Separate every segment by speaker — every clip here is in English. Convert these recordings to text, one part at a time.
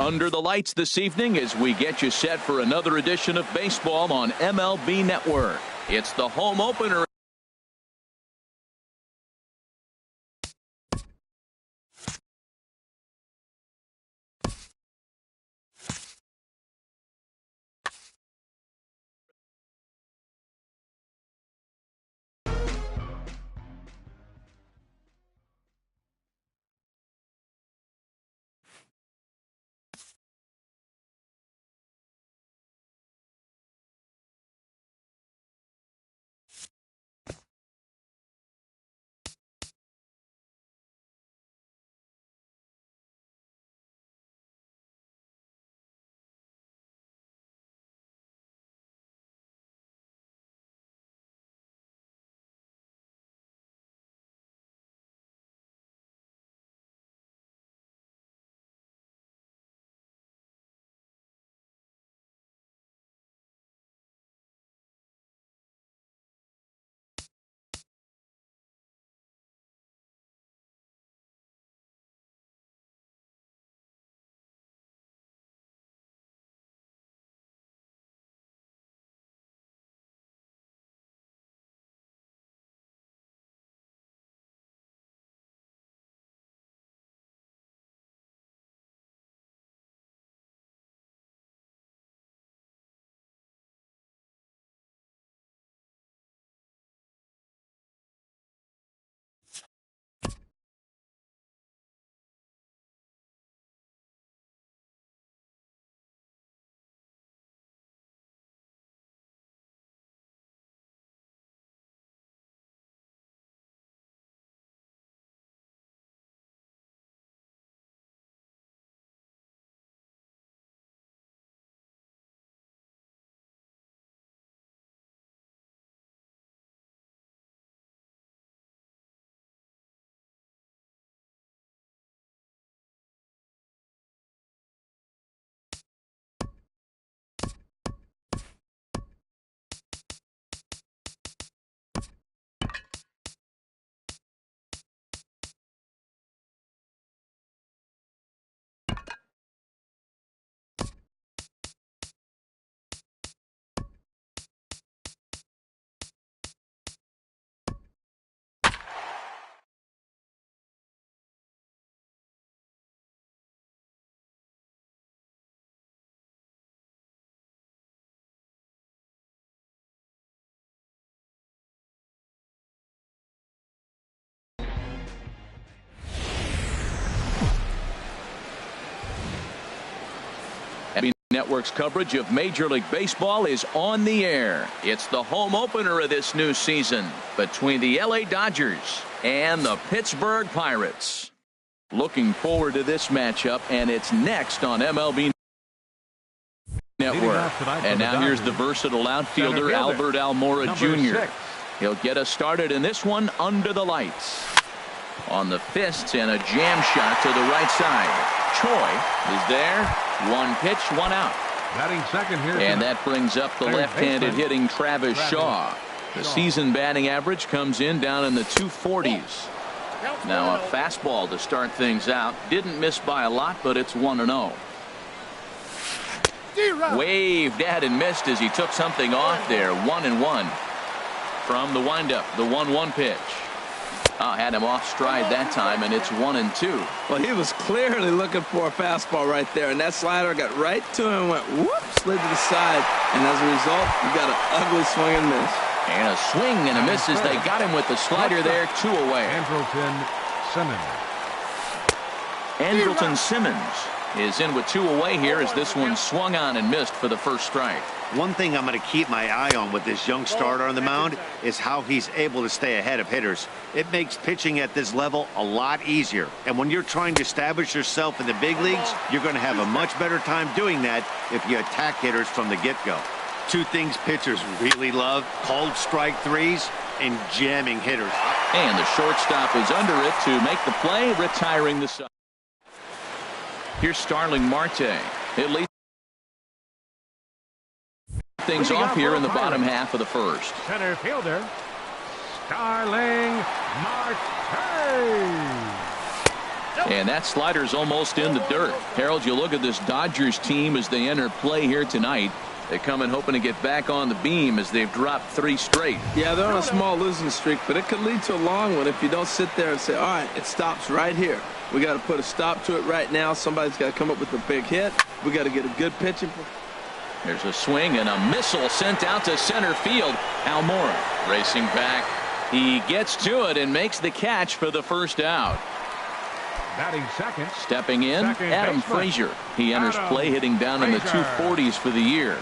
Speaker 1: under the lights this evening as we get you set for another edition of baseball on MLB Network. It's the home opener. Network's coverage of Major League Baseball is on the air. It's the home opener of this new season between the LA Dodgers and the Pittsburgh Pirates. Looking forward to this matchup, and it's next on MLB Network. And now here's the versatile outfielder Albert Almora Jr. He'll get us started in this one under the lights. On the fists and a jam shot to the right side. Choi is there. One pitch, one out.
Speaker 2: Batting second here.
Speaker 1: And that brings up the left-handed hitting Travis Shaw. The season batting average comes in down in the 240s. Now a fastball to start things out. Didn't miss by a lot, but it's 1-0. Waved at and missed as he took something off there. 1-1 from the windup. The 1-1 pitch. Had him off stride that time, and it's 1-2.
Speaker 3: Well, he was clearly looking for a fastball right there, and that slider got right to him, went whoop, slid to the side, and as a result, you got an ugly swing and miss.
Speaker 1: And a swing and a miss as they got him with the slider there, 2 away. Andrelton Simmons is in with 2 away here as this one swung on and missed for the first strike.
Speaker 4: One thing I'm going to keep my eye on with this young starter on the mound is how he's able to stay ahead of hitters. It makes pitching at this level a lot easier. And when you're trying to establish yourself in the big leagues, you're going to have a much better time doing that if you attack hitters from the get-go. 2 things pitchers really love: cold strike threes and jamming hitters.
Speaker 1: And the shortstop is under it to make the play, retiring the side. Here's Starling Marte. It leads things off here in the bottom half of the first.
Speaker 2: Center fielder Starling Marte.
Speaker 1: And that slider's almost in the dirt. Harold, you look at this Dodgers team as they enter play here tonight. They come in hoping to get back on the beam as they've dropped 3 straight.
Speaker 3: Yeah, they're on a small losing streak, but it could lead to a long one if you don't sit there and say, all right, it stops right here. We got to put a stop to it right now. Somebody's got to come up with a big hit. We got to get a good pitching.
Speaker 1: There's a swing and a missile sent out to center field. Almora racing back. He gets to it and makes the catch for the first out.
Speaker 2: Batting second.
Speaker 1: Stepping in, Adam Frazier. He enters play hitting down in the 240s for the year.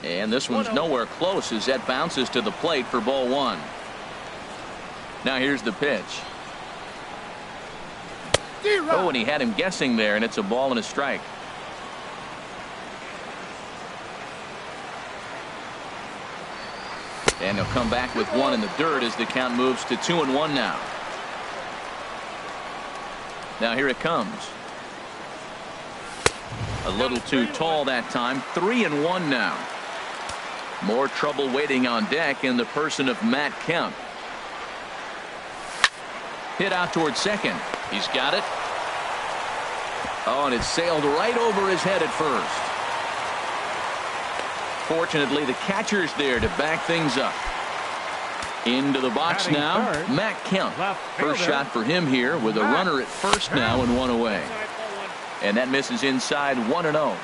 Speaker 1: And this one's nowhere close as that bounces to the plate for ball 1. Now here's the pitch. Oh, and he had him guessing there, and it's a ball and a strike. And he'll come back with 1 in the dirt as the count moves to 2-1 now. Now here it comes. A little too tall that time. 3-1 now. More trouble waiting on deck in the person of Matt Kemp. Hit out towards second. He's got it. Oh, and it sailed right over his head at first. Fortunately, the catcher's there to back things up. Into the box now, Matt Kemp. First shot for him here with a runner at first now and 1 away. And that misses inside 1-0.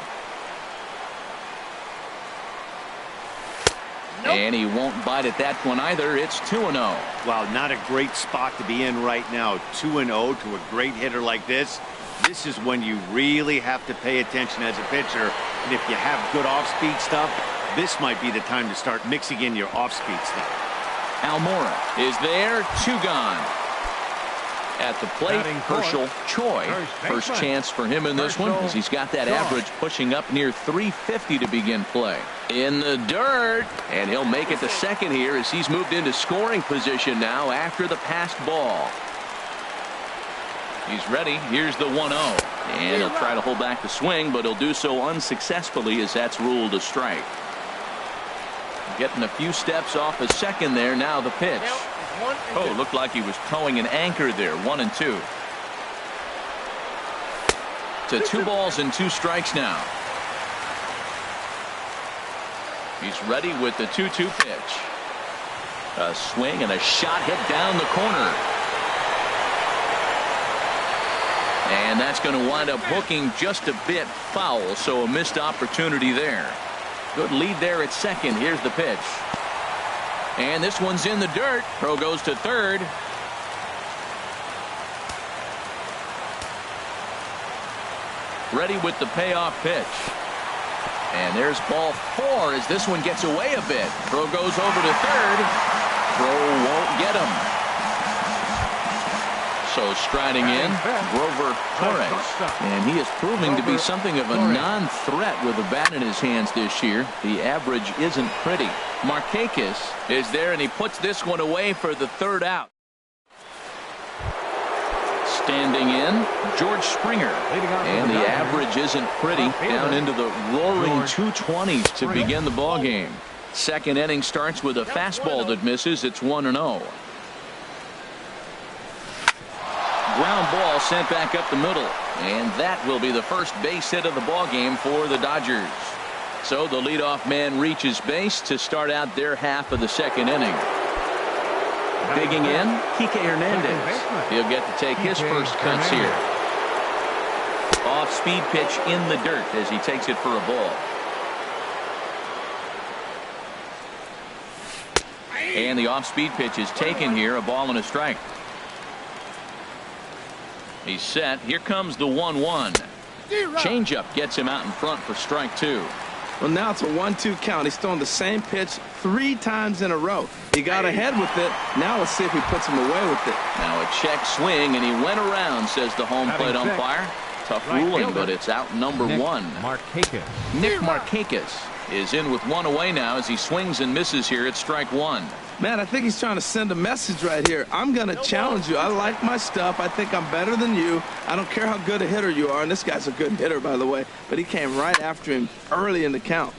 Speaker 1: And he won't bite at that one either. It's 2-0.
Speaker 4: Wow, not a great spot to be in right now. 2-0 to a great hitter like this. This is when you really have to pay attention as a pitcher. And if you have good off-speed stuff, this might be the time to start mixing in your off-speed stuff.
Speaker 1: Almora is there. 2 gone. At the plate, Herschel Choi. First chance for him in this one as he's got that average pushing up near 350 to begin play. In the dirt, and he'll make it to second here as he's moved into scoring position now after the passed ball. He's ready. Here's the 1-0. And he'll try to hold back the swing, but he'll do so unsuccessfully as that's ruled a strike. Getting a few steps off a second there. Now the pitch. Oh, looked like he was towing an anchor there. 1-2. To 2 balls and 2 strikes now. He's ready with the 2-2 pitch. A swing and a shot hit down the corner. And that's going to wind up hooking just a bit foul, so a missed opportunity there. Good lead there at second. Here's the pitch. And this one's in the dirt. Throw goes to third. Ready with the payoff pitch. And there's ball 4 as this one gets away a bit. Throw goes over to third. Throw won't get him. So striding in, Grover Torres. And he is proving to be something of a non-threat with a bat in his hands this year. The average isn't pretty. Markakis is there, and he puts this one away for the 3rd out. Standing in, George Springer. And the average isn't pretty. Down into the roaring 220s to begin the ball game. Second inning starts with a fastball that misses. It's 1-0. Ground ball sent back up the middle, and that will be the first base hit of the ball game for the Dodgers. So the leadoff man reaches base to start out their half of the second inning. Digging in, Kike Hernandez. He'll get to take his first cuts here. Off-speed pitch in the dirt as he takes it for a ball. And the off-speed pitch is taken here, a ball and a strike. He's set. Here comes the 1-1. Changeup gets him out in front for strike 2.
Speaker 3: Well, now it's a 1-2 count. He's throwing the same pitch 3 times in a row. He got ahead with it. Now let's see if he puts him away with it.
Speaker 1: Now a check swing, and he went around, says the home plate umpire. Tough ruling, but it's out number 1. Nick Markakis is in with 1 away now as he swings and misses here at strike 1.
Speaker 3: Man, I think he's trying to send a message right here. I'm going to challenge you. I like my stuff. I think I'm better than you. I don't care how good a hitter you are. And this guy's a good hitter, by the way. But he came right after him early in the count.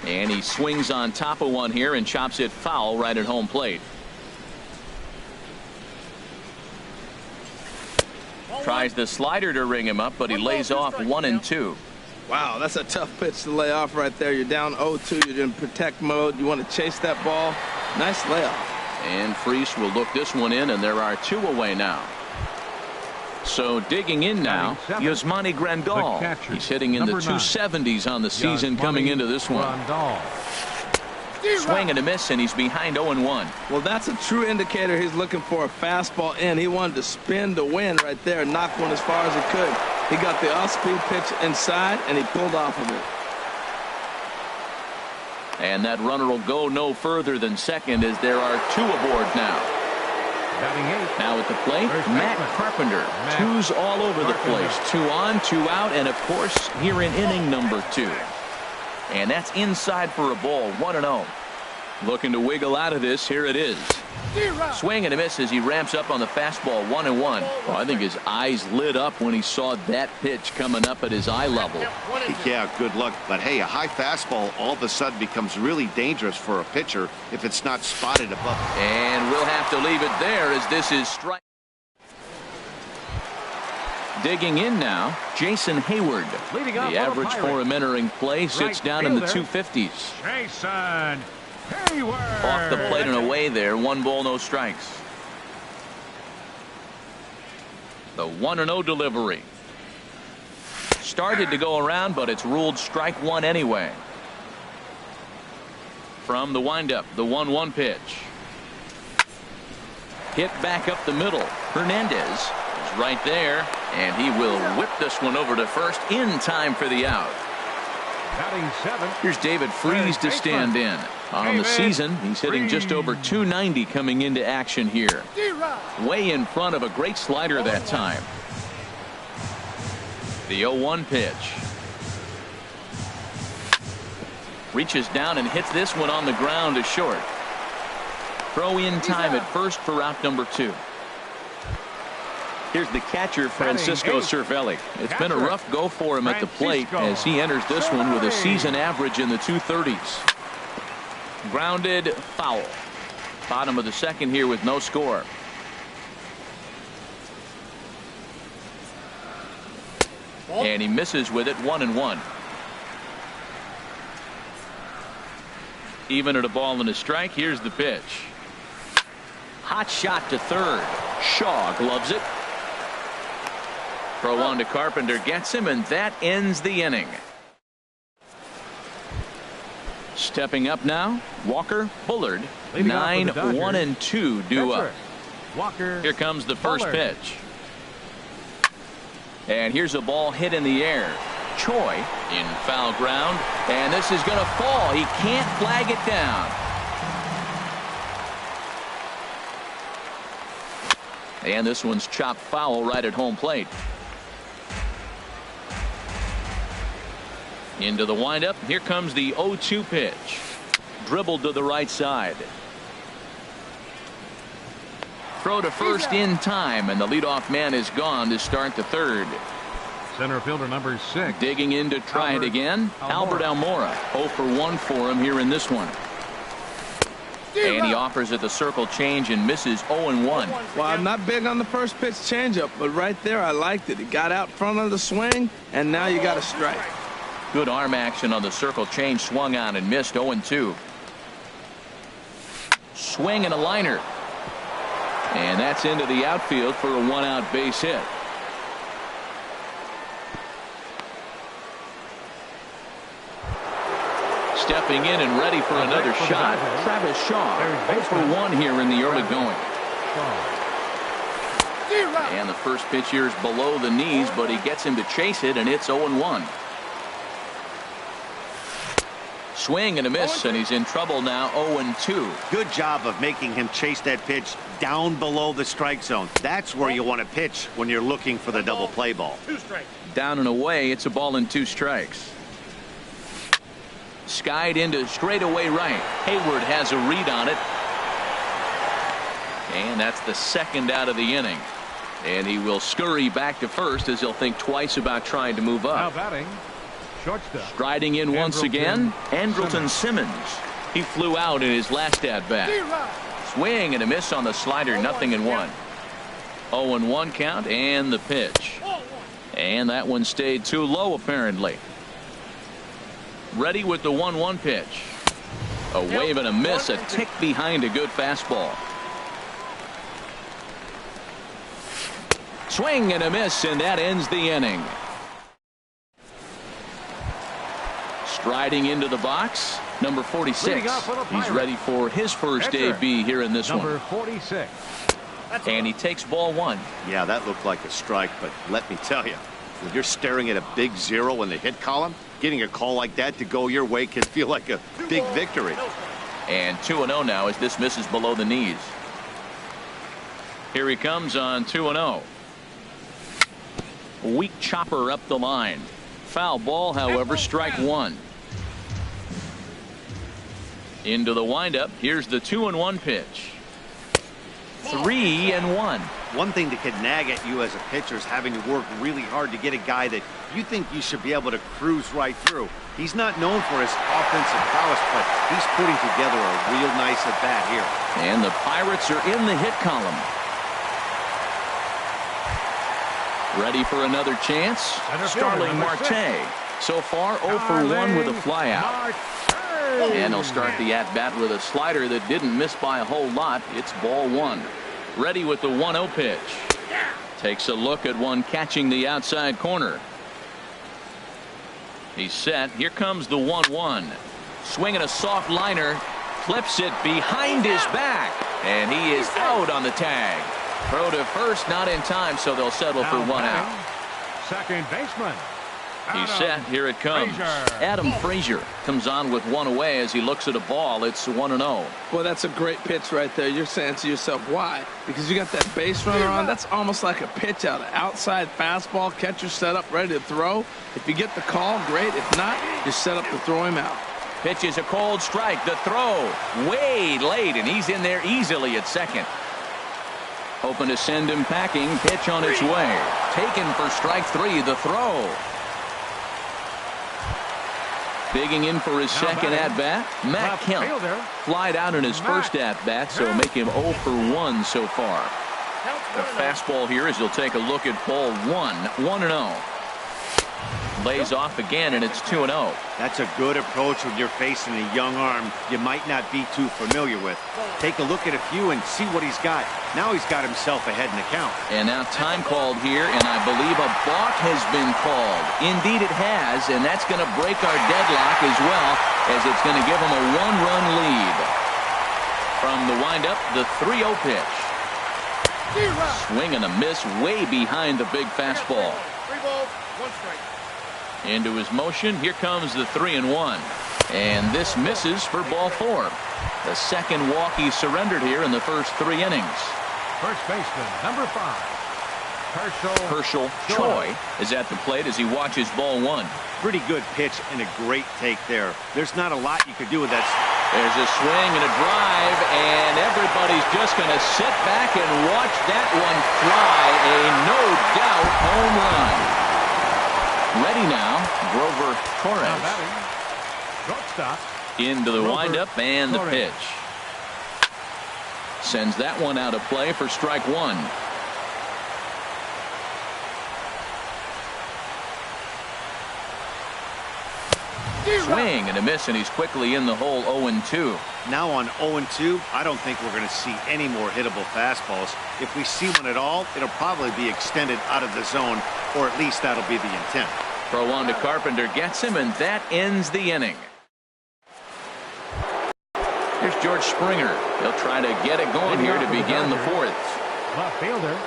Speaker 1: And he swings on top of one here and chops it foul right at home plate. Tries the slider to ring him up, but he lays off 1-2.
Speaker 3: Wow, that's a tough pitch to lay off right there. You're down 0-2. You're in protect mode. You want to chase that ball. Nice layoff.
Speaker 1: And Freese will look this one in, and there are 2 away now. So digging in now, Yasmani Grandal. He's hitting in the 270s on the season coming into this one. Swing and a miss, and he's behind 0-1.
Speaker 3: Well, that's a true indicator he's looking for a fastball in. He wanted to spin to win right there, knock one as far as he could. He got the off-speed pitch inside, and he pulled off of it.
Speaker 1: And that runner will go no further than second as there are 2 aboard now. Now at the plate, Matt Carpenter. 2s all over the place. 2 on, 2 out, and of course here in inning number 2. And that's inside for a ball, 1-0. Looking to wiggle out of this. Here it is. Swing and a miss as he ramps up on the fastball, 1-1. Well, I think his eyes lit up when he saw that pitch coming up at his eye level.
Speaker 4: Yeah, good luck. But hey, a high fastball all of a sudden becomes really dangerous for a pitcher if it's not spotted above.
Speaker 1: And we'll have to leave it there as this is strike. Digging in now, Jason Hayward. The average for him entering play sits down in the 250s.
Speaker 2: Jason Hayward.
Speaker 1: Off the plate and away there. 1 ball, no strikes. The 1-0 delivery. Started to go around, but it's ruled strike 1 anyway. From the windup, the 1-1 pitch. Hit back up the middle. Hernandez is right there, and he will whip this one over to first in time for the out. Here's David Freese to stand in. On the season, he's hitting just over 290 coming into action here. Way in front of a great slider that time. The 0-1 pitch. Reaches down and hits this one on the ground to short. Throw in time at first for out number 2. Here's the catcher, Francisco Cervelli. It's been a rough go for him at the plate as he enters this one with a season average in the 230s. Grounded foul. Bottom of the second here with no score. And he misses with it, 1-1. Even at a ball and a strike. Here's the pitch. Hot shot to third. Shaw gloves it. Throw on to Carpenter, gets him, and that ends the inning. Stepping up now, Walker Bullard. 9-1-2 due up. Here comes the first pitch. And here's a ball hit in the air. Choi in foul ground, and this is going to fall. He can't flag it down. And this one's chopped foul right at home plate. Into the windup. Here comes the 0-2 pitch. Dribbled to the right side. Throw to first in time, and the leadoff man is gone to start the third.
Speaker 2: Center fielder number 6.
Speaker 1: Digging in to try it again. Albert Almora. 0 for 1 for him here in this one. And he offers at the circle change and misses 0-1.
Speaker 3: Well, I'm not big on the first pitch changeup, but right there I liked it. He got out front of the swing, and now you got a strike.
Speaker 1: Good arm action on the circle change, swung on and missed. 0-2. Swing and a liner. And that's into the outfield for a 1-out base hit. Stepping in and ready for another shot, Travis Shaw. 0 for 1 here in the early going. And the first pitch here is below the knees, but he gets him to chase it, and it's 0-1. Swing and a miss, and he's in trouble now. 0-2.
Speaker 4: Good job of making him chase that pitch down below the strike zone. That's where you want to pitch when you're looking for the double play ball.
Speaker 1: Down and away, it's a ball and 2 strikes. Skied into straightaway right. Hayward has a read on it. And that's the second out of the inning. And he will scurry back to first as he'll think twice about trying to move up.
Speaker 2: Now batting, shortstop.
Speaker 1: Striding in once again, Andrelton Simmons. He flew out in his last at bat. Swing and a miss on the slider, 0-1. 0-1 count and the pitch. And that one stayed too low apparently. Ready with the 1-1 pitch. A wave and a miss, a tick behind a good fastball. Swing and a miss, and that ends the inning. Striding into the box, number 46. He's ready for his first AB here in this one.
Speaker 2: Number 46.
Speaker 1: And he takes ball one.
Speaker 4: Yeah, that looked like a strike, but let me tell you, when you're staring at a big 0 in the hit column, getting a call like that to go your way can feel like a big victory.
Speaker 1: And 2-0 now as this misses below the knees. Here he comes on 2-0. Weak chopper up the line. Foul ball, however, strike one. Into the windup. Here's the 2-1 pitch. 3-1.
Speaker 4: One thing that can nag at you as a pitcher is having to work really hard to get a guy that you think you should be able to cruise right through. He's not known for his offensive prowess, but he's putting together a real nice at bat here.
Speaker 1: And the Pirates are in the hit column. Ready for another chance. Starling Marte. So far 0 for 1 with a flyout. And he'll start the at-bat with a slider that didn't miss by a whole lot. It's ball one. Ready with the 1-0 pitch. Takes a look at one catching the outside corner. He's set. Here comes the 1-1. Swinging a soft liner. Flips it behind his back. And he is out on the tag. Throw to first, not in time, so they'll settle for one out.
Speaker 2: Second baseman.
Speaker 1: He's set. Here it comes. Adam Frazier comes on with one away as he looks at a ball. It's 1-0.
Speaker 3: Well, that's a great pitch right there. You're saying to yourself, why? Because you got that base runner on. That's almost like a pitch out. Outside fastball, catcher set up, ready to throw. If you get the call, great. If not, you're set up to throw him out.
Speaker 1: Pitch is a cold strike. The throw way late, and he's in there easily at second. Hoping to send him packing. Pitch on its way. Taken for strike three. The throw. Digging in for his second at-bat, Matt Kemp. Flied out in his first at-bat, so make him 0 for 1 so far. The fastball here as he'll take a look at ball one. 1-0. Lays off again, and it's 2-0.
Speaker 4: That's a good approach when you're facing a young arm you might not be too familiar with. Take a look at a few and see what he's got. Now he's got himself ahead in the count. And
Speaker 1: now time called here, and I believe a balk has been called. Indeed it has, and that's going to break our deadlock as well, as it's going to give him a one-run lead. From the windup, the 3-0 pitch. Swing and a miss way behind the big fastball.
Speaker 5: 3 balls, 1 strike.
Speaker 1: Into his motion. Here comes the 3-1. And this misses for ball 4. The second walk he surrendered here in the first 3 innings.
Speaker 2: First baseman, number 5.
Speaker 1: Herschel Choi is at the plate as he watches ball 1.
Speaker 4: Pretty good pitch and a great take there. There's not a lot you could do with that.
Speaker 1: There's a swing and a drive, and everybody's just going to sit back and watch that one fly. A no-doubt home run. Ready now, Grover Torres.
Speaker 2: Shortstop.
Speaker 1: Into the windup and the pitch. Sends that one out of play for strike one. Swing and a miss, and he's quickly in the hole. 0-2.
Speaker 4: Now on 0-2, I don't think we're going to see any more hittable fastballs. If we see one at all, it'll probably be extended out of the zone, or at least that'll be the intent.
Speaker 1: Throw on to Carpenter, gets him, and that ends the inning. Here's George Springer. He'll try to get it going here to begin the 4th.
Speaker 2: Left fielder,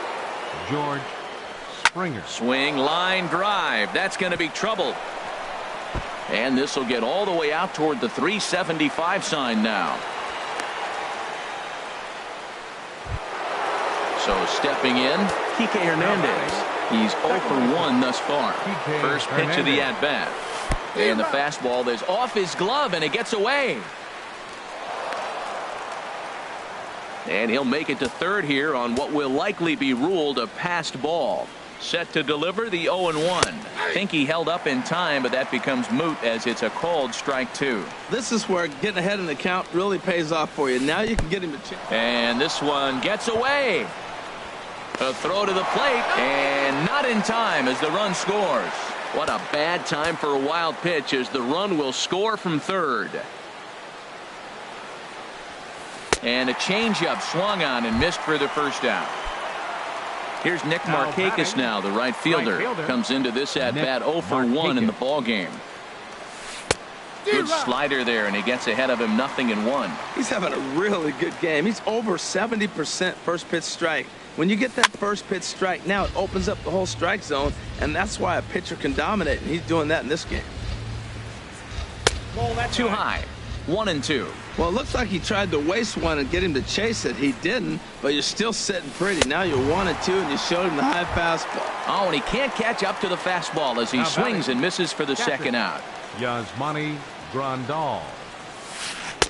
Speaker 2: George Springer.
Speaker 1: Swing, line drive. That's going to be trouble. And this will get all the way out toward the 375 sign now. So stepping in, Kike Hernandez. He's 0 for 1 thus far. First pitch of the at-bat. And the fastball is off his glove, and it gets away. And he'll make it to third here on what will likely be ruled a passed ball. Set to deliver the 0-1. Think he held up in time, but that becomes moot as it's a called strike 2.
Speaker 3: This is where getting ahead in the count really pays off for you. Now you can get him a chance.
Speaker 1: And this one gets away. A throw to the plate, and not in time as the run scores. What a bad time for a wild pitch as the run will score from third. And a changeup swung on and missed for the first out. Here's Nick Markakis now, the right fielder. Comes into this at-bat 0 for 1 in the ball game. Good slider there, and he gets ahead of him 0-1.
Speaker 3: He's having a really good game. He's over 70% first pitch strike. When you get that first pitch strike, now it opens up the whole strike zone, and that's why a pitcher can dominate, and he's doing that in this game.
Speaker 1: Too high. 1-2.
Speaker 3: Well, it looks like he tried to waste one and get him to chase it. He didn't, but you're still sitting pretty. Now you're 1-2, and you showed him the high fastball.
Speaker 1: Oh, and he can't catch up to the fastball as he swings and misses for the second out.
Speaker 2: Yasmani Grandal.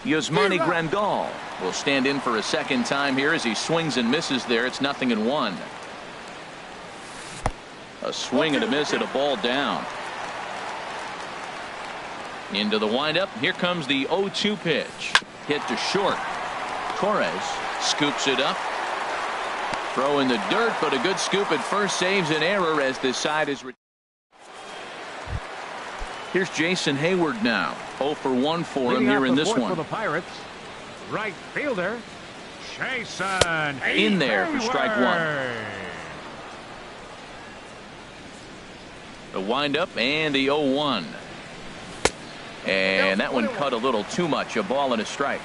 Speaker 1: Yasmani Grandal will stand in for a second time here as he swings and misses there. It's 0-1. A swing and a miss at a ball down. Into the windup. Here comes the 0-2 pitch. Hit to short. Torres scoops it up. Throw in the dirt, but a good scoop at first saves an error as this side is. Here's Jason Hayward now. 0 for 1 for him here in this one.
Speaker 2: For the Pirates, right fielder Jason
Speaker 1: in there for strike one. The windup and the 0-1. And that one cut a little too much. A ball and a strike.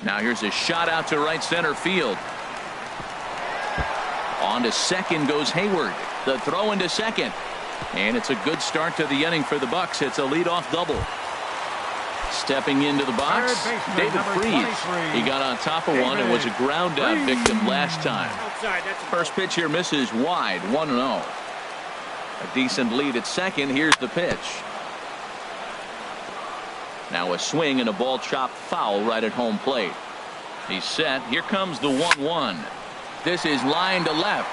Speaker 1: Now here's a shot out to right center field. On to second goes Hayward. The throw into second. And it's a good start to the inning for the Bucks. It's a leadoff double. Stepping into the box, David Freese. He got on top of one and was a ground out victim last time. First pitch here misses wide, 1-0. A decent lead at second. Here's the pitch. Now a swing and a ball chopped foul right at home plate. He's set. Here comes the 1-1. This is line to left.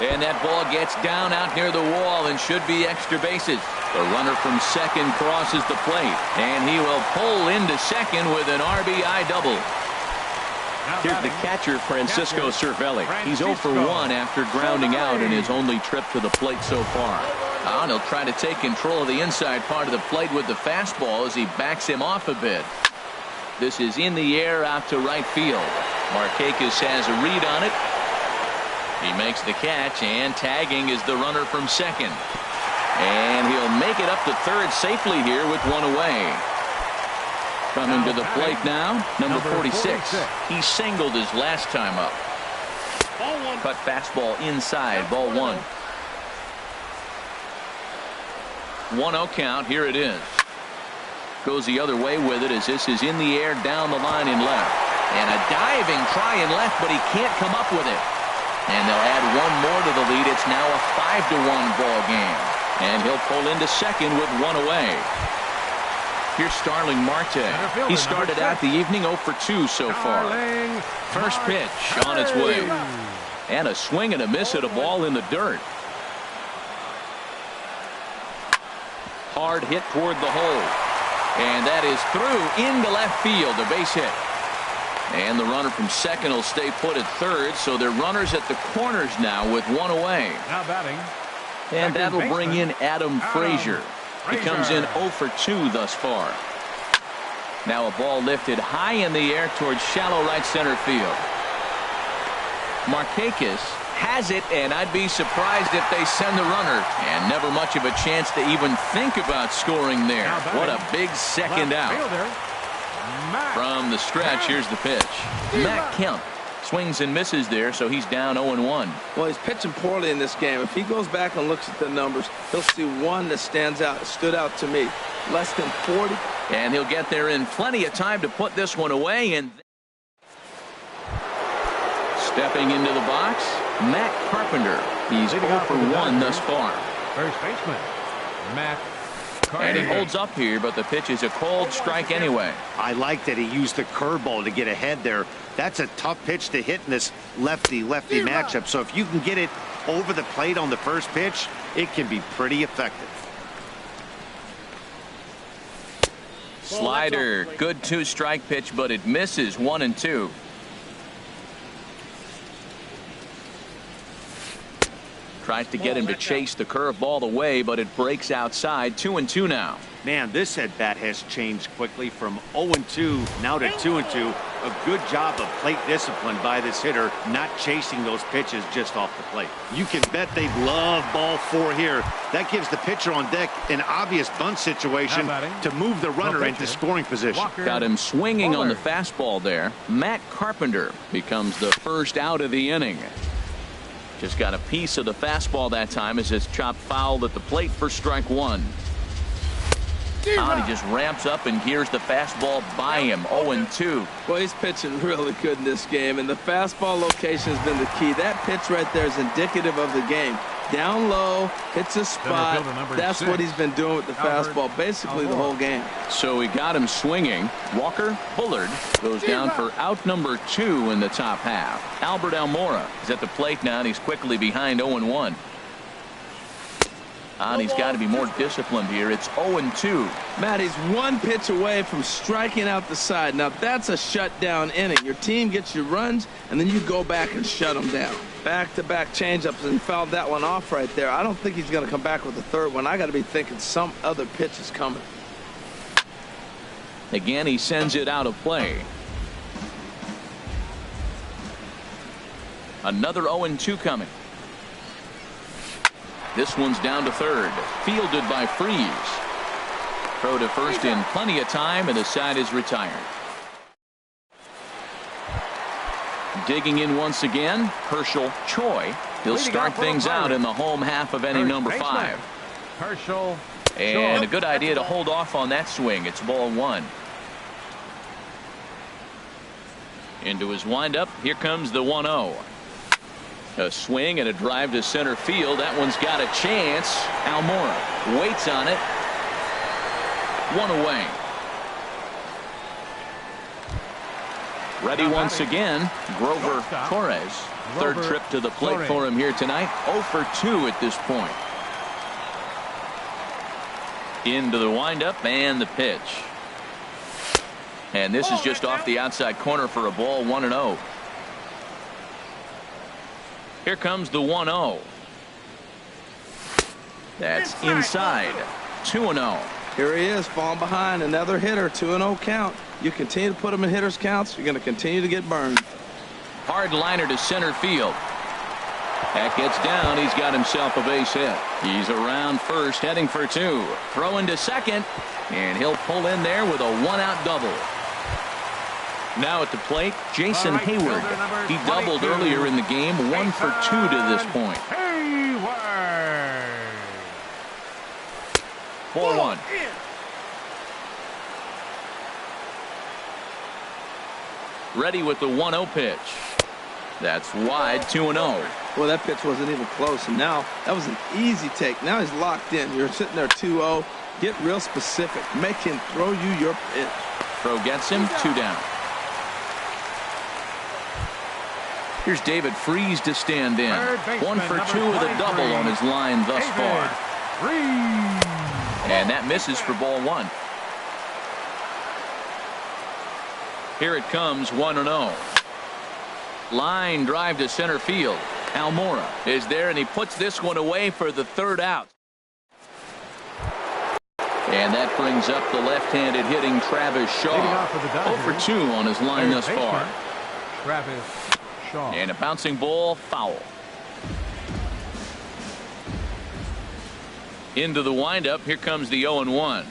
Speaker 1: And that ball gets down out near the wall and should be extra bases. The runner from second crosses the plate, and he will pull into second with an RBI double. Here's the catcher, Francisco Cervelli. He's 0 for 1 after grounding out in his only trip to the plate so far. And he'll try to take control of the inside part of the plate with the fastball as he backs him off a bit. This is in the air out to right field. Markakis has a read on it. He makes the catch, and tagging is the runner from second. And he'll make it up to third safely here with one away. Coming to the plate now, number 46. He singled his last time up. Cut fastball inside, ball one. 1-0 count, here it is. Goes the other way with it as this is in the air down the line in left. And a diving try in left, but he can't come up with it. And they'll add one more to the lead. It's now a 5-1 ball game. And he'll pull into second with one away. Here's Starling Marte. He started out the evening 0 for 2 so far. First pitch on its way. And a swing and a miss at a ball in the dirt. Hard hit toward the hole. And that is through into left field, a base hit. And the runner from second will stay put at third, so they're runners at the corners now with one away.
Speaker 2: Now batting.
Speaker 1: And that'll bring in Adam Frazier. He comes in 0 for 2 thus far. Now a ball lifted high in the air towards shallow right center field. Markakis has it, and I'd be surprised if they send the runner. And never much of a chance to even think about scoring there. What a big second out. From the stretch, here's the pitch. Matt Kemp swings and misses there, so he's down 0-1.
Speaker 3: Well, he's pitching poorly in this game. If he goes back and looks at the numbers, he'll see one that stood out to me. Less than 40.
Speaker 1: And he'll get there in plenty of time to put this one away. And stepping into the box, Matt Carpenter. He's 0 for 1 thus far.
Speaker 2: First baseman, Matt Carpenter.
Speaker 1: And he holds up here, but the pitch is a cold strike anyway.
Speaker 4: I like that he used the curveball to get ahead there. That's a tough pitch to hit in this lefty-lefty matchup. So if you can get it over the plate on the first pitch, it can be pretty effective.
Speaker 1: Slider, good 2-strike pitch, but it misses 1-2. Tries to get him to chase the curveball away, but it breaks outside. 2-2 now.
Speaker 4: Man, this at-bat has changed quickly from 0-2 now to 2-2. A good job of plate discipline by this hitter, not chasing those pitches just off the plate. You can bet they'd love ball 4 here. That gives the pitcher on deck an obvious bunt situation to move the runner into scoring position.
Speaker 1: Got him swinging on the fastball there. Matt Carpenter becomes the first out of the inning. Just got a piece of the fastball that time as it's chopped foul at the plate for strike 1. He just ramps up, and here's the fastball by him. 0-2.
Speaker 3: Well, he's pitching really good in this game, and the fastball location has been the key. That pitch right there is indicative of the game. Down low, hits a spot. That's what he's been doing with the fastball basically the whole game.
Speaker 1: So he got him swinging. Walker Bullard goes down for out number 2 in the top half. Albert Almora is at the plate now, and he's quickly behind 0-1. And he's got to be more disciplined here. It's 0-2.
Speaker 3: Matt, he's 1 pitch away from striking out the side. Now, that's a shutdown inning. Your team gets your runs, and then you go back and shut them down. Back-to-back changeups, and he fouled that one off right there. I don't think he's going to come back with the third one. I got to be thinking some other pitch is coming.
Speaker 1: Again, he sends it out of play. Another 0-2 coming. This one's down to third. Fielded by Freeze. Throw to first in plenty of time, and the side is retired. Digging in once again, Herschel Choi. He'll start things out in the home half of inning number 5.
Speaker 2: Herschel.
Speaker 1: And a good idea to hold off on that swing. It's ball 1. Into his windup. Here comes the 1-0. A swing and a drive to center field. That one's got a chance. Almora waits on it. 1 away. Ready once again. Grover Torres. Third trip to the plate for him here tonight. 0 for 2 at this point. Into the windup and the pitch. And this is just off the outside corner for a ball. 1-0. Here comes the 1-0. That's inside. 2-0.
Speaker 3: Here he is, falling behind. Another hitter. 2-0 count. You continue to put him in hitters' counts, you're going to continue to get burned.
Speaker 1: Hard liner to center field. That gets down. He's got himself a base hit. He's around first, heading for 2. Throw into second, and he'll pull in there with a 1-out double. Now at the plate, Jason Hayward. He doubled earlier in the game, 1 for 2 to this point.
Speaker 2: Hayward.
Speaker 1: 4-1. Ready with the 1-0 pitch. That's wide. 2-0.
Speaker 3: Well, that pitch wasn't even close, and now that was an easy take. Now he's locked in. You're sitting there 2-0. Get real specific. Make him throw you your pitch.
Speaker 1: Throw gets him. 2 down. Here's David Freeze to stand in. 1 for 2 with a double on his line thus far. And that misses for ball 1. Here it comes. 1-0. Line drive to center field. Almora is there, and he puts this one away for the 3rd out. And that brings up the left-handed hitting Travis Shaw. 0 for 2 on his line thus far.
Speaker 2: Travis Shaw.
Speaker 1: And a bouncing ball, foul. Into the windup. Here comes the 0-1.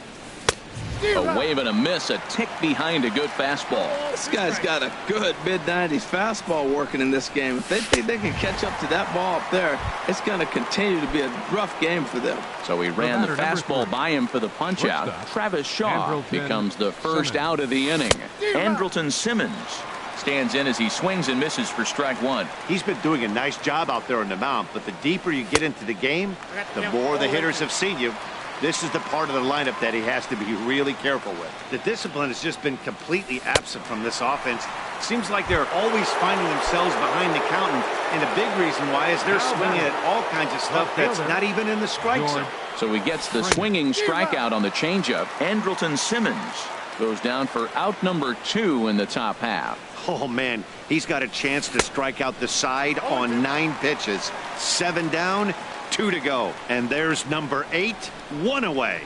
Speaker 1: A wave and a miss, a tick behind a good fastball.
Speaker 3: This guy's got a good mid-90s fastball working in this game. If they think they can catch up to that ball up there, it's going to continue to be a rough game for them.
Speaker 1: So he ran the fastball by him for the punch-out. Travis Shaw becomes the first out of the inning. Andrelton Simmons stands in as he swings and misses for strike 1.
Speaker 4: He's been doing a nice job out there on the mound, but the deeper you get into the game, the more the hitters have seen you. This is the part of the lineup that he has to be really careful with. The discipline has just been completely absent from this offense. Seems like they're always finding themselves behind the count, and a big reason why is they're swinging at all kinds of stuff that's not even in the strike zone.
Speaker 1: So he gets the swinging strikeout on the changeup. Andrelton Simmons Goes down for out number 2 in the top half.
Speaker 4: Oh, man, he's got a chance to strike out the side on 9 pitches. 7 down, 2 to go. And there's number 8, 1 away.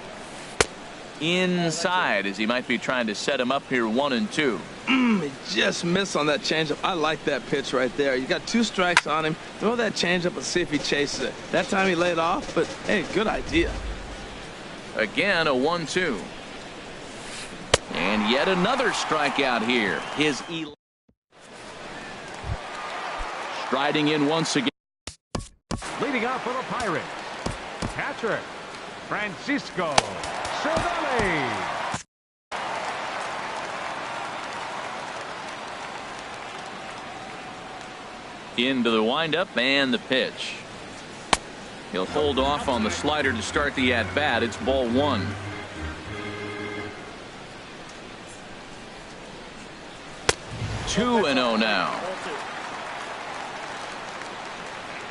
Speaker 1: Inside, as he might be trying to set him up here 1-2.
Speaker 3: He just missed on that changeup. I like that pitch right there. You got 2 strikes on him. Throw that changeup and see if he chases it. That time he laid off, but hey, good idea.
Speaker 1: Again, a 1-2. And yet another strikeout here. His striding in once again.
Speaker 2: Leading off for the Pirates, catcher Francisco Cervelli.
Speaker 1: Into the windup and the pitch. He'll hold off on the slider to start the at-bat. It's ball 1. Two and 0 now.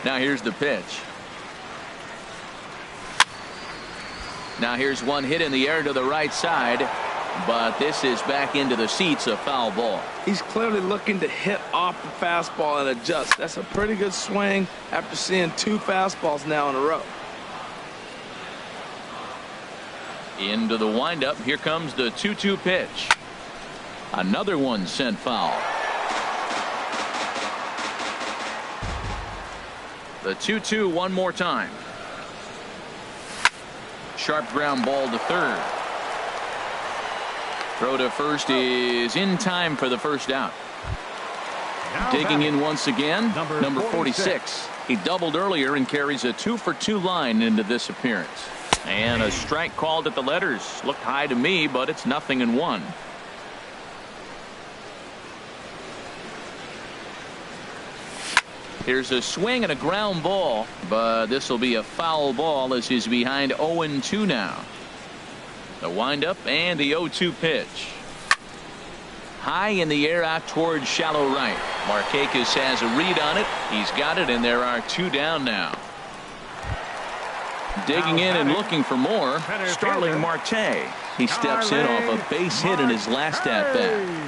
Speaker 1: Now here's the pitch. Now here's one hit in the air to the right side, but this is back into the seats, a foul ball.
Speaker 3: He's clearly looking to hit off the fastball and adjust. That's a pretty good swing after seeing 2 fastballs now in a row.
Speaker 1: Into the windup. Here comes the 2-2 pitch. Another one sent foul. The 2-2 one more time. Sharp ground ball to third. Throw to first is in time for the first out. Digging in once again, number 46. He doubled earlier and carries a 2-for-2 line into this appearance. And a strike called at the letters. Looked high to me, but it's 0-1. Here's a swing and a ground ball, but this will be a foul ball as he's behind 0-2 now. The windup and the 0-2 pitch. High in the air out towards shallow right. Markakis has a read on it. He's got it, and there are 2 down now. Digging in and looking for more, Starling Marte. He steps in off a base hit in his last at-bat.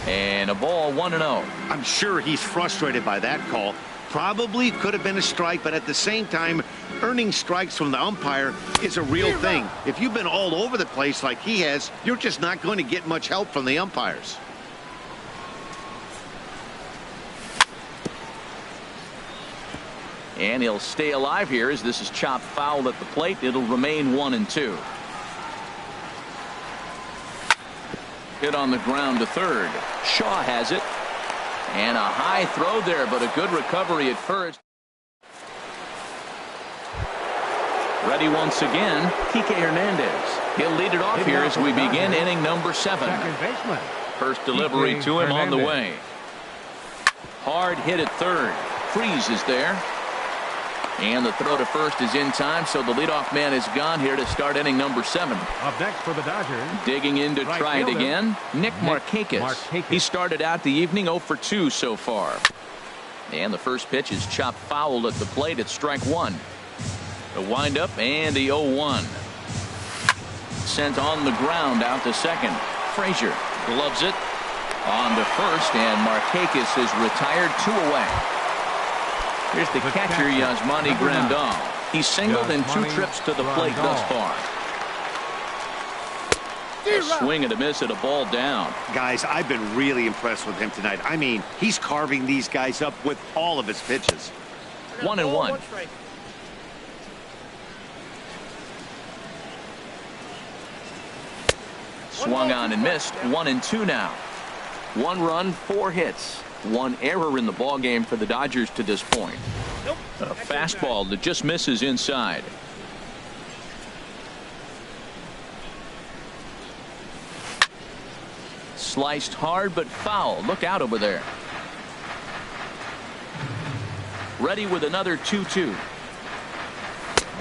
Speaker 1: And a ball 1-0.
Speaker 4: I'm sure he's frustrated by that call. Probably could have been a strike, but at the same time, earning strikes from the umpire is a real thing. If you've been all over the place like he has, you're just not going to get much help from the umpires.
Speaker 1: And he'll stay alive here as this is chopped foul at the plate. It'll remain 1-2. Hit on the ground to third. Shaw has it. And a high throw there, but a good recovery at first. Ready once again, Kike Hernandez. He'll lead it off here as we begin inning number 7. First delivery to him on the way. Hard hit at third. Freeze is there. And the throw to first is in time, so the leadoff man is gone here to start inning number 7.
Speaker 2: Up next for the Dodgers.
Speaker 1: Digging in to try it again, Nick Markakis. He started out the evening 0-for-2 so far. And the first pitch is chopped foul at the plate at strike 1. The windup and the 0-1. Sent on the ground out to second. Frazier gloves it on to first, and Markakis is retired 2 away. Here's the catcher, Yasmani Grandal. He's singled in 2 trips to the plate thus far. A swing and a miss at a ball down.
Speaker 4: Guys, I've been really impressed with him tonight. I mean, he's carving these guys up with all of his pitches.
Speaker 1: 1-1. Swung on and missed. 1-2 now. 1 run, 4 hits. 1 error in the ball game for the Dodgers to this point. A fastball that just misses inside. Sliced hard but foul. Look out over there. Ready with another 2-2.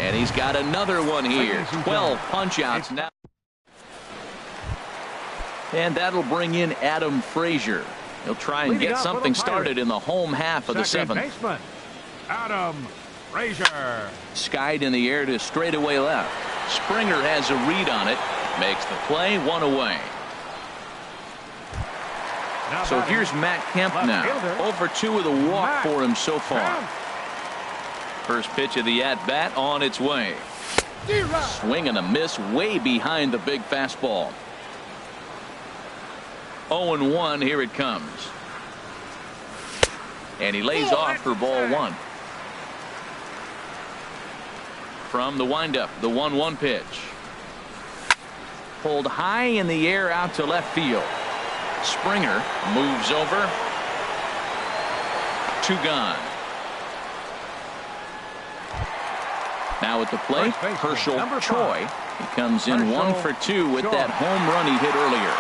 Speaker 1: And he's got another one here. 12 punch outs now. And that'll bring in Adam Frazier. He'll try and get something started in the home half of the 7th.
Speaker 2: Baseman, Adam Frazier.
Speaker 1: Skied in the air to straightaway left. Springer has a read on it. Makes the play, 1 away. So here's Matt Kemp now. 0 for 2 with a walk for him so far. First pitch of the at-bat on its way. Swing and a miss way behind the big fastball. 0-1, here it comes. And he lays off for ball 1. From the windup, the 1-1 pitch. Pulled high in the air out to left field. Springer moves over. 2 gone. Now at the plate, Herschel Choi. He comes in 1 for 2 with that home run he hit earlier.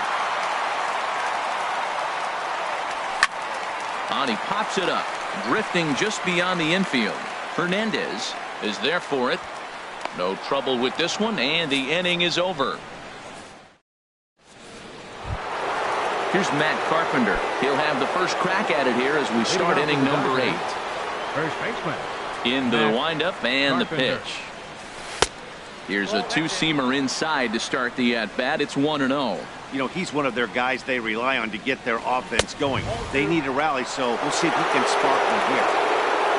Speaker 1: And he pops it up, drifting just beyond the infield. Hernandez is there for it. No trouble with this one, and the inning is over. Here's Matt Carpenter. He'll have the first crack at it here as we start inning number 8.
Speaker 2: First baseman.
Speaker 1: Into the windup and the pitch. Here's a 2-seamer inside to start the at-bat. It's 1-0.
Speaker 4: You know, he's one of their guys they rely on to get their offense going. They need a rally, so we'll see if he can spark one here.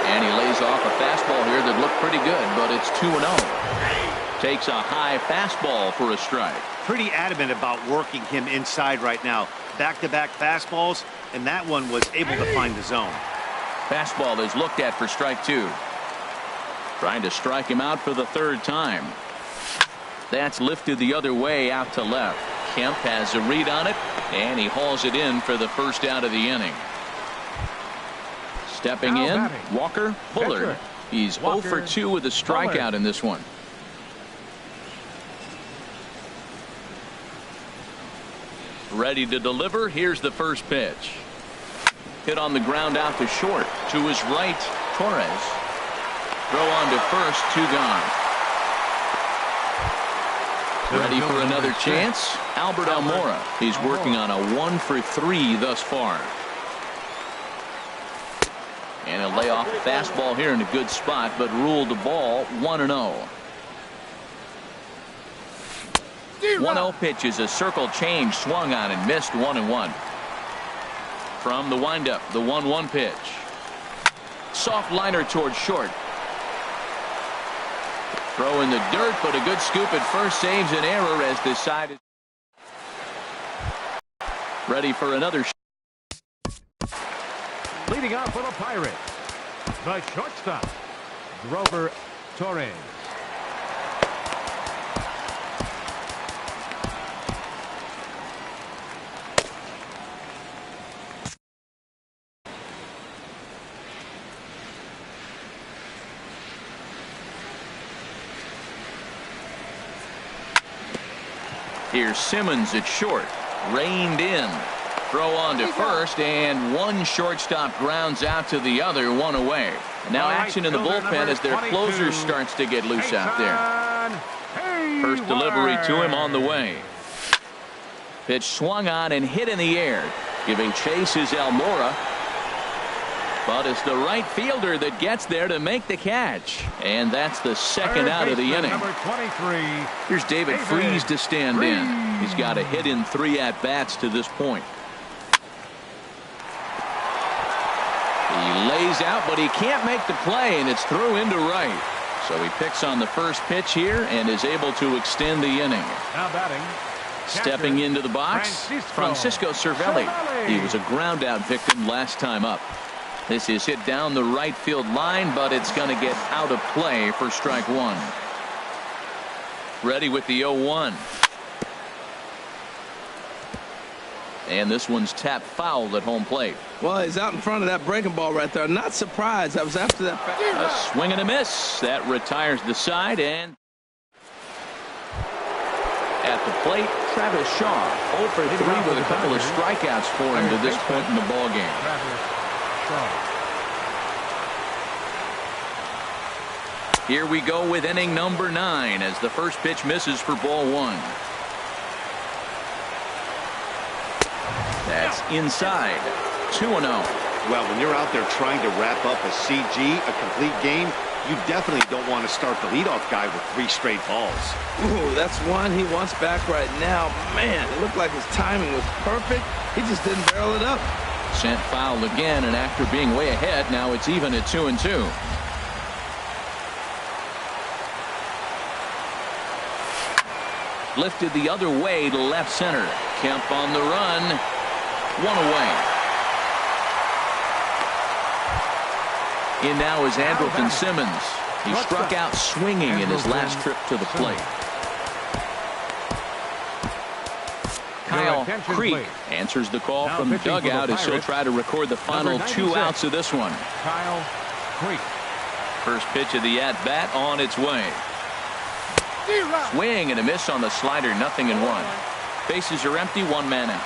Speaker 1: And he lays off a fastball here that looked pretty good, but it's 2-0. Takes a high fastball for a strike.
Speaker 4: Pretty adamant about working him inside right now. Back-to-back fastballs, and that one was able to find the zone.
Speaker 1: Fastball is looked at for strike 2. Trying to strike him out for the 3rd time. That's lifted the other way out to left. Kemp has a read on it, and he hauls it in for the first out of the inning. Stepping in, Walker Bullard. He's 0 for 2 with a strikeout in this one. Ready to deliver. Here's the first pitch. Hit on the ground out to short. To his right, Torres. Throw on to first, 2 gone. Ready for another chance. Albert Almora. He's working on a 1 for 3 thus far. And he'll lay off a fastball here in a good spot, but ruled the ball 1-0. 1-0 pitch is a circle change, swung on and missed, 1-1. From the windup, the 1-1 pitch. Soft liner towards short. Throw in the dirt, but a good scoop at first saves an error as decided. Ready for another.
Speaker 2: Leading off for the Pirates, the shortstop, Grover Torres.
Speaker 1: Here's Simmons at short. Reined in. Throw on to first, and one shortstop grounds out to the other, 1 away. Now action in the bullpen as their closer starts to get loose out there. First delivery to him on the way. Pitch swung on and hit in the air. Giving chase is Almora. But it's the right fielder that gets there to make the catch. And that's the second out of the inning. Here's David Freese to stand in. He's got a hit in 3 at-bats to this point. He lays out, but he can't make the play, and it's through into right. So he picks on the first pitch here and is able to extend the inning.
Speaker 2: Now batting.
Speaker 1: Stepping into the box, Francisco Cervelli. He was a ground-out victim last time up. This is hit down the right field line, but it's going to get out of play for strike 1. Ready with the 0-1. And this one's tapped foul at home plate.
Speaker 3: Well, he's out in front of that breaking ball right there. Not surprised. I was after that.
Speaker 1: A swing and a miss. That retires the side, and at the plate, Travis Shaw 0 for 3 with a couple of strikeouts for him to this point in the ball game. Here we go with inning number 9 as the first pitch misses for ball 1. That's inside. 2-0.
Speaker 4: Well, when you're out there trying to wrap up a CG, a complete game, You definitely don't want to start the leadoff guy with 3 straight balls.
Speaker 3: Ooh, that's one he wants back right now. Man, it looked like his timing was perfect. He just didn't barrel it up.
Speaker 1: Sent foul again, and after being way ahead, now it's even at 2-2. Lifted the other way to left center. Kemp on the run. One away. In now is Andrelton Simmons. He struck out swinging in his last trip to the plate. Kyle Creek answers the call from the dugout as he'll try to record the final 2 outs of this one.
Speaker 2: Kyle Creek.
Speaker 1: First pitch of the at-bat on its way. Swing and a miss on the slider, 0-1. Bases are empty, 1 man out.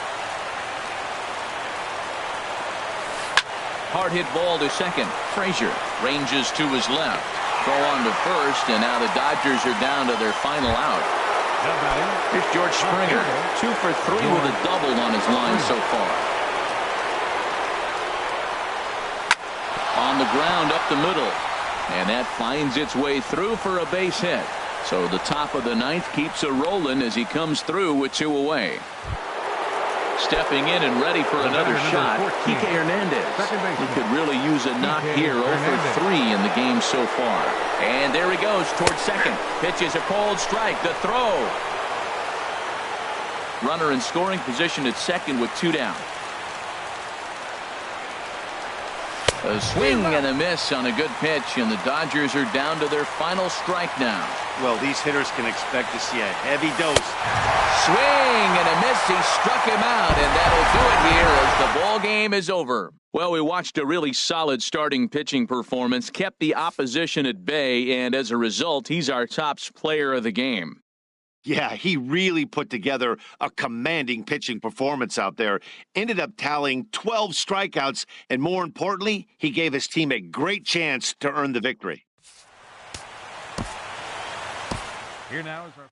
Speaker 1: Hard hit ball to second. Frazier ranges to his left. Throw on to first, and now the Dodgers are down to their final out. Here's George Springer, 2 for 3 with a double on his line so far. On the ground up the middle, and that finds its way through for a base hit. So the top of the 9th keeps it rolling as he comes through with 2 away. Stepping in and ready for another shot, Kike Hernandez. He could really use a knock here, 0 for 3 in the game so far. And there he goes towards second. Pitches a cold strike. The throw. Runner in scoring position at second with 2 down. A swing and a miss on a good pitch, and the Dodgers are down to their final strike now.
Speaker 4: Well, these hitters can expect to see a heavy dose.
Speaker 1: Swing and a miss. He struck him out, and that'll do it here as the ball game is over. Well, we watched a really solid starting pitching performance, kept the opposition at bay, and as a result, he's our top player of the game.
Speaker 4: Yeah, he really put together a commanding pitching performance out there. Ended up tallying 12 strikeouts, and more importantly, he gave his team a great chance to earn the victory.
Speaker 2: Here now is our